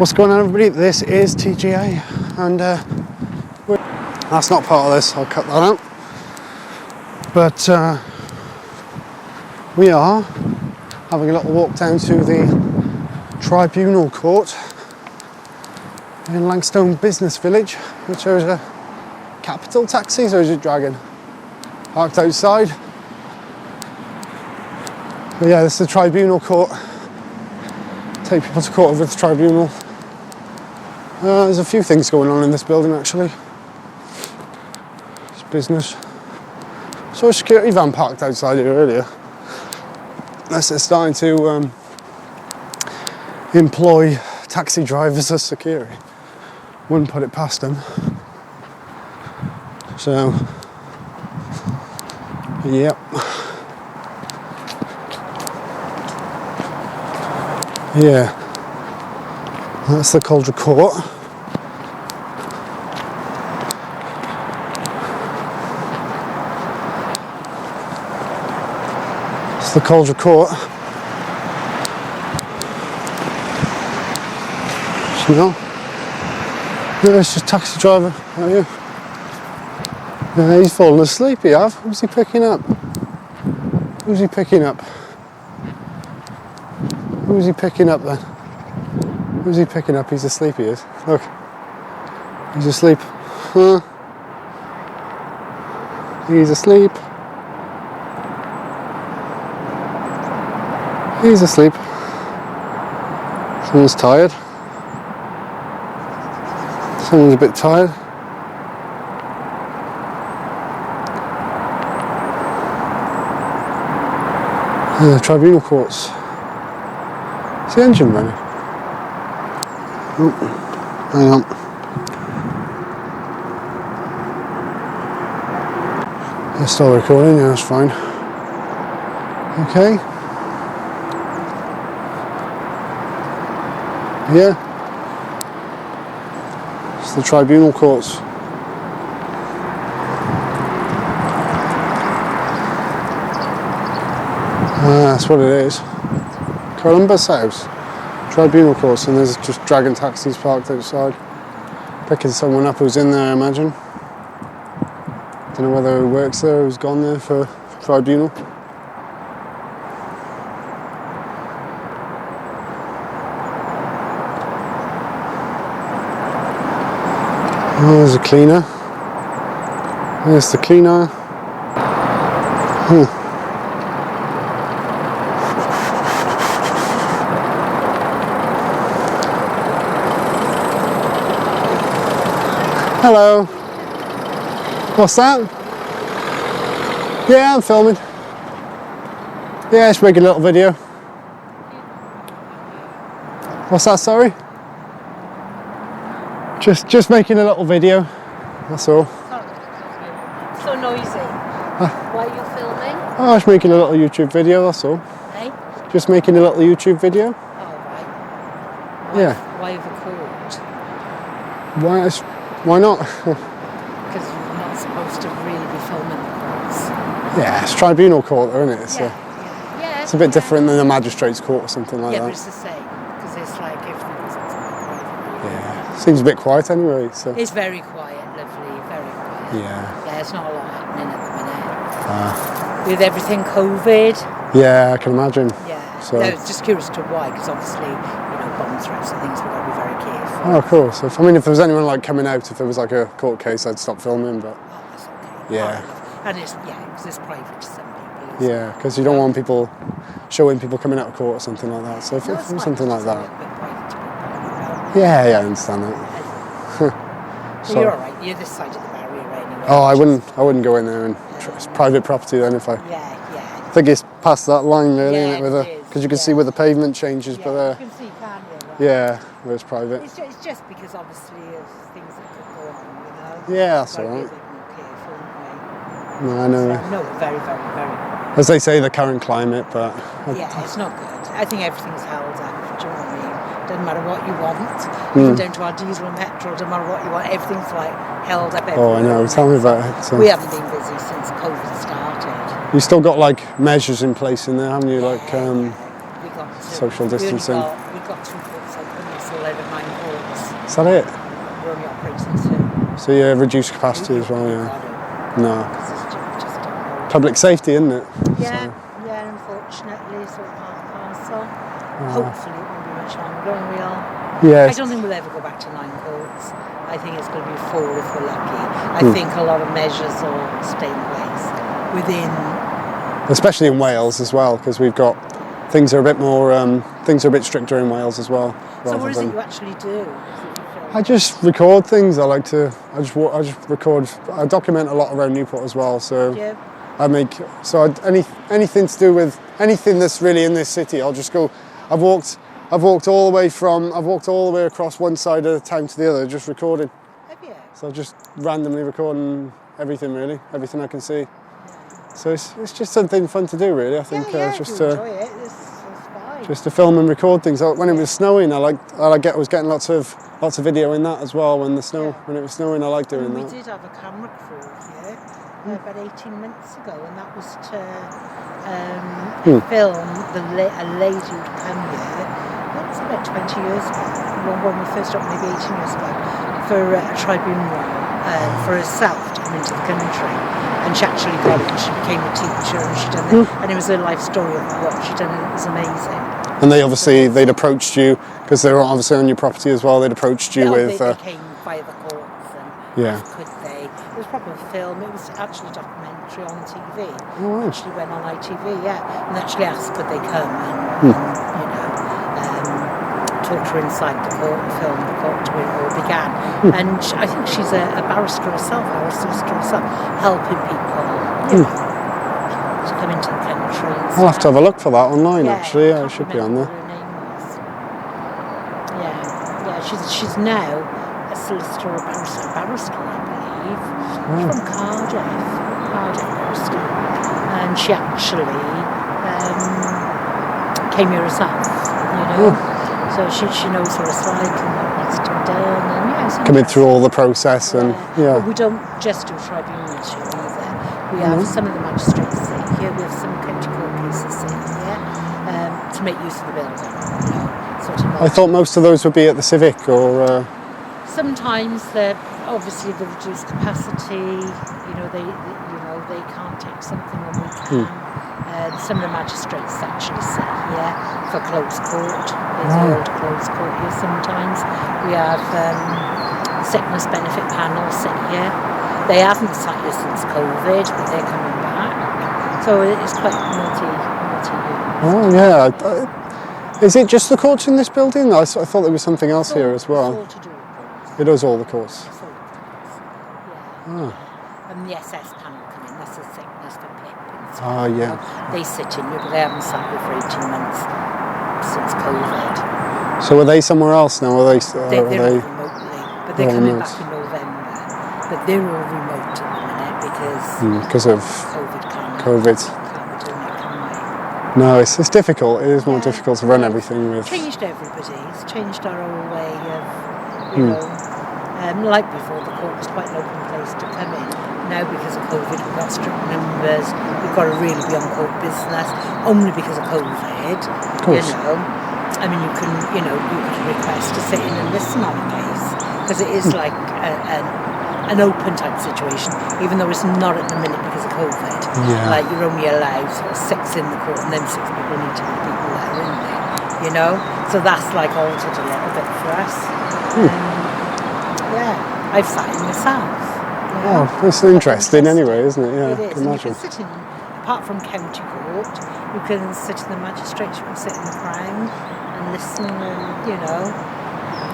What's going on, everybody? This is TGA, and that's not part of this, I'll cut that out. But we are having a little walk down to the Tribunal Court in Langstone Business Village, which is a capital taxis, or is it Dragon? Parked outside. But yeah, this is the Tribunal Court. Take people to court over the tribunal. There's a few things going on in this building actually. It's business. Saw a security van parked outside here earlier. Unless they're starting to employ taxi drivers as security. Wouldn't put it past them. So, yep. Yeah, that's the Cauldron Court. It's the Cauldron Court. You know, yeah, it's just a taxi driver. How are you? Yeah, he's fallen asleep. He have. Who's he picking up? Who's he picking up? Who's he picking up then? Who's he picking up? He's asleep, he is. Look. He's asleep. Huh? He's asleep. He's asleep. Someone's tired. Someone's a bit tired. The Tribunal Courts. Is the engine running? Oh, hang on. They're still recording, yeah, that's fine. Okay. Yeah. It's the Tribunal Courts. That's what it is. Columbus House Tribunal Courts, and there's just Dragon taxis parked outside. Picking someone up who's in there, I imagine. Don't know whether who works there, who's gone there for tribunal. Oh, there's a cleaner. There's the cleaner. Hello. What's that? Yeah, I'm filming. Yeah, just making a little video. What's that, sorry? Just making a little video. That's all. So noisy. Why are you filming? Oh, I was making a little YouTube video, that's all. Hey? Just making a little YouTube video. Oh, right. Yeah. Why the court? Why not? Because you're not supposed to really be filming the courts. Yeah, it's Tribunal Court, isn't it? So Yeah. it's a bit different than a magistrate's court or something like yeah, that. but it's the same. Because it's like everything's Yeah. Seems a bit quiet anyway, so. It's very quiet, lovely, very quiet. Yeah. Yeah, there's not a lot happening at the minute. With everything COVID. Yeah, I can imagine. Yeah. So. I was just curious to why, because obviously, bomb threats and things, we've got to be very careful. Oh, of course. If there was anyone like coming out, if it was like a court case, I'd stop filming, but. Oh, that's okay. Yeah. And because it's private to some people. Yeah, because you don't want people showing people coming out of court or something like that. So if it was something like that. Yeah, I understand that. So you're alright, you're this side of the barrier anyway. Oh, I wouldn't go in there, and it's private property then if I. Yeah. I think it's past that line really, Yeah, isn't it? it is, Because you can see where the pavement changes, Yeah, but you can see, can't you? Right? yeah, where it's private. It's just because obviously of things that could go on, Yeah, that's Gotta be a alright. bit more careful, aren't we? No, I know. So, no, very, very, very. As they say, the current climate, but. Yeah, it's not good. I think everything's held up, do you know what I mean? Doesn't matter what you want, even down to our diesel and petrol, doesn't matter what you want, everything's like held up everywhere. Oh, I know, tell me about it. So. We haven't been busy since COVID started. You still got like measures in place in there, haven't you? Like We got social distancing. We've got 2 courts open, it's 11, 9 Is that it? We're only operating two. So yeah, reduced capacity as well, yeah. No. Because it's just don't know. Public safety, isn't it? Yeah, So, yeah, unfortunately, sort of part and parcel. Hopefully it won't be much longer, and yeah. I don't think we'll ever go back to 9 courts. I think it's going to be 4 if we're lucky. I think a lot of measures will stay in place within... Especially in Wales as well, because we've got... Things are a bit more... things are a bit stricter in Wales as well. So what is it you actually do? I just record things. I just record... I document a lot around Newport as well, so... Yeah. I make... So anything to do with... Anything that's really in this city, I'll just go... I've walked all the way across one side of the town to the other, just recording. Have you? So just randomly recording everything, really, everything I can see. So it's just something fun to do, really. I think just to enjoy it. It's fine. just to film and record things. When it was snowing, I was getting lots of video in that as well. When it was snowing, I liked doing that. We did have a camera crew here about 18 months ago, and that was to film a lady who'd come here. That was about 20 years ago, when we first opened, maybe 18 years ago, for a tribunal for herself to come into the country. And she actually got it, she became a teacher, and she done it. And it was a life story of what she'd done, and it was amazing. And they'd approached you, because they were obviously on your property as well, they'd approached you with... They came via the courts, and could they? It was proper film, it was actually a documentary on TV. Oh, wow. Actually went on ITV, yeah. And actually asked could they come and talk to her inside the court and film the court where it all began. And I think she's a barrister herself, or a solicitor herself, helping people, to come into the country. I'll have to have a look for that online, actually. Yeah, it should be on there. Her name was. Yeah, she's now a solicitor or barrister, I believe. She's from Cardiff barrister. And she actually came here herself, So she knows what it's like and what needs to be done. And coming through all the process and But we don't just do tribunals here either. We have some of the magistrates sit here. We have some county court cases sit here to make use of the building. I thought most of those would be at the Civic or. Sometimes they're obviously the reduced capacity. They can't take something when we can. Some of the magistrates actually sit here for closed court. There's the old closed court here sometimes. We have sickness benefit panel sit here. They haven't sat here since COVID, but they're coming back. So it's quite multi-use. Oh yeah. Is it just the courts in this building? I thought there was something else here as well. It's all to do with courts. It does all the courts. It's all the courts. Yeah. And the SS panel come in. That's the sickness for PIP. They sit in here, but they haven't sat here for 18 months since COVID. So are they somewhere else now? They're remotely, but they're coming back in November. But they're all remote at the minute because of COVID. Can't be doing it, can we? No, it's difficult. It is more difficult to run everything with. It's changed everybody. It's changed our whole way of, like before, the court was quite an open place to come in. Now, because of COVID, we've got strict numbers. We've got to really be on court business. Only because of COVID, of course. I mean, you could request to sit in and listen on a case because it is like an open type situation, even though it's not at the minute because of COVID. Yeah. Like you're only allowed sort of 6 in the court, and then 6 people need to be people that are in there. So that's like altered a little bit for us. I've sat in myself. Oh, that's interesting anyway, isn't it? Yeah, it is. I can And you imagine. can sit in, apart from county court, you can sit in the magistrates, you can sit in the Crown and listen and,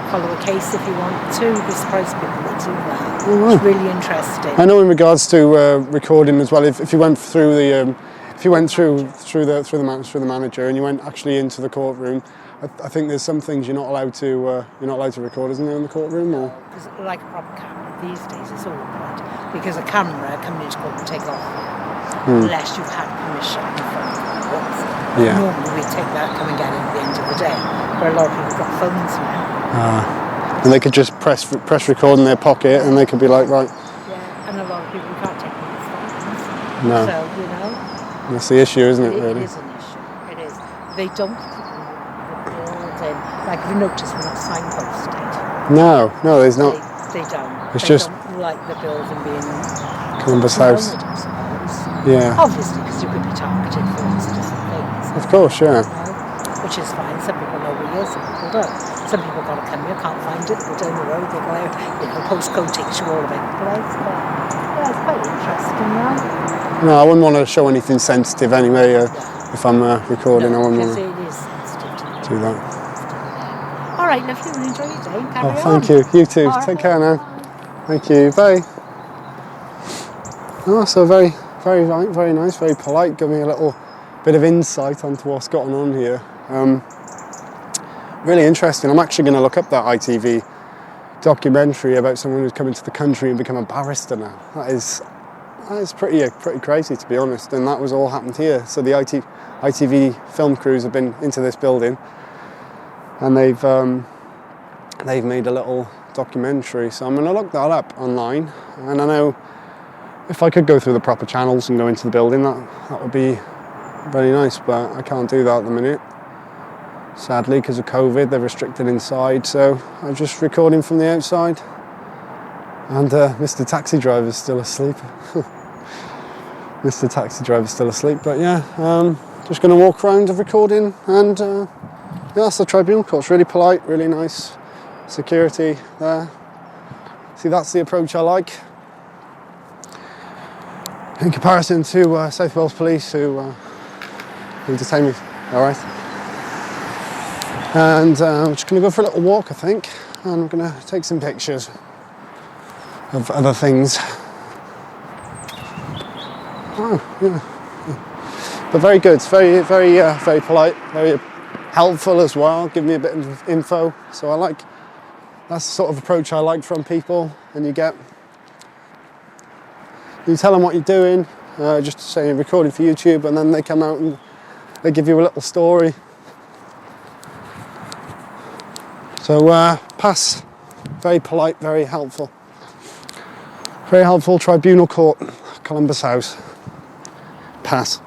follow a case if you want to. You'd be surprised people that do that. Oh, wow. It's really interesting. I know in regards to recording as well, if you went through the through the manager and you went actually into the courtroom, I think there's some things you're not allowed to record, isn't there, in the courtroom? Or? Because like a proper camera these days, it's awkward. Because a camera coming into court will take off unless you've had permission from the courts. Normally we take that, come and get it at the end of the day. But a lot of people have got phones now. And they could just press record in their pocket and they could be like, right. Yeah, and a lot of people can't take these phones. No. So, That's the issue, isn't it, really? It is an issue. It is. They don't keep the building. Like, if you notice, we're not signposted. No, there's not. They don't. It's They just don't like the building being Columbus House. promoted, I suppose. Yeah. Obviously, because you could be targeted for lots of different things. Of course, yeah. Which is fine. Some people know where you are, some people don't. Some people got to come here, can't find it, they're down the road, they go out, postcode takes you all of it. But it's quite interesting now. No, I wouldn't want to show anything sensitive anyway. If I'm recording, I wouldn't want to to it is sensitive to do that. All right, lovely, well, enjoy your day. Carry on. Thank you. You too. All Take right. care now. Thank you. Bye. Oh, so very nice, very polite. Give me a little bit of insight onto what's going on here. Really interesting. I'm actually going to look up that ITV documentary about someone who's come into the country and become a barrister now. That is pretty crazy, to be honest. And that was all happened here. So the ITV film crews have been into this building, and they've made a little documentary. So I'm going to look that up online. And I know if I could go through the proper channels and go into the building, that would be very nice. But I can't do that at the minute. Sadly, because of COVID, they're restricted inside, so I'm just recording from the outside. And Mr. Taxi Driver's still asleep. Mr. Taxi Driver's still asleep, but yeah, just going to walk around recording, and yeah, that's the Tribunal Courts. Really polite, really nice security there. See, that's the approach I like. In comparison to South Wales Police, who detain me. All right. And I'm just going to go for a little walk, I think, and I'm going to take some pictures of other things. Oh, yeah. But very good. It's very polite, very helpful as well. Give me a bit of info. So that's the sort of approach I like from people. And you tell them what you're doing, just say recording for YouTube, and then they come out and they give you a little story. So pass, very polite, very helpful. Very helpful Tribunal Court, Columbus House. Pass.